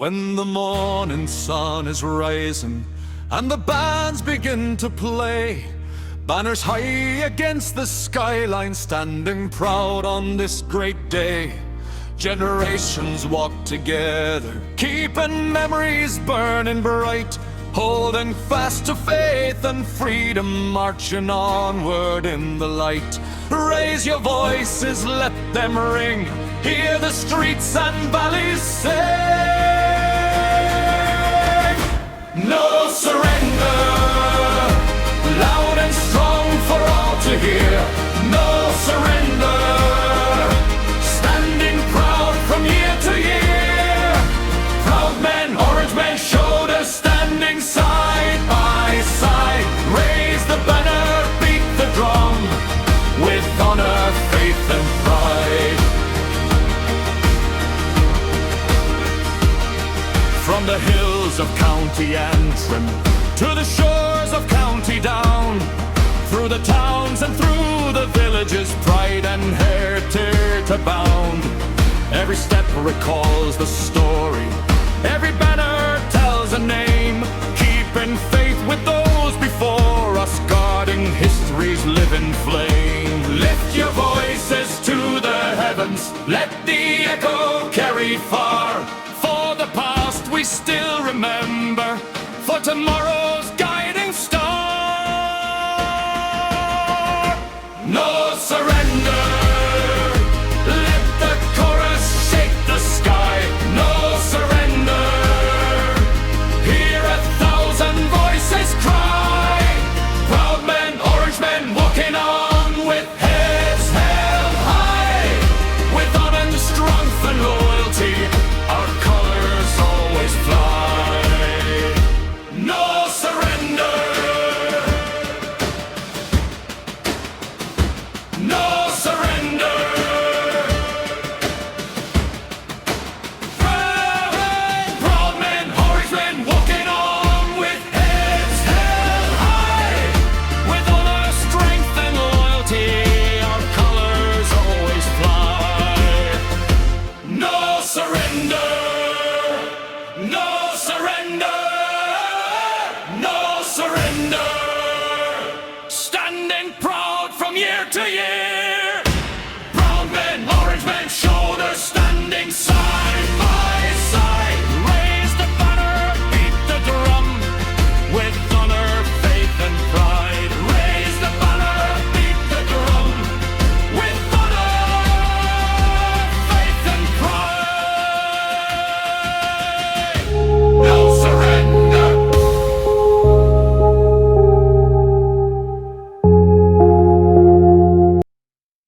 When the morning sun is rising and the bands begin to play, banners high against the skyline, standing proud on this great day. Generations walk together, keeping memories burning bright, holding fast to faith and freedom, marching onward in the light. Raise your voices, let them ring, hear the streets and valleys sing. No surrender, loud and strong for all to hear. No surrender, standing proud from year to year. Proud men, orange men, shoulders standing side by side. Raise the banner, beat the drum, with honor, faith and pride. From the hills of County Antrim to the shores of County Down, through the towns and through the villages, pride and heritage abound. Every step recalls the story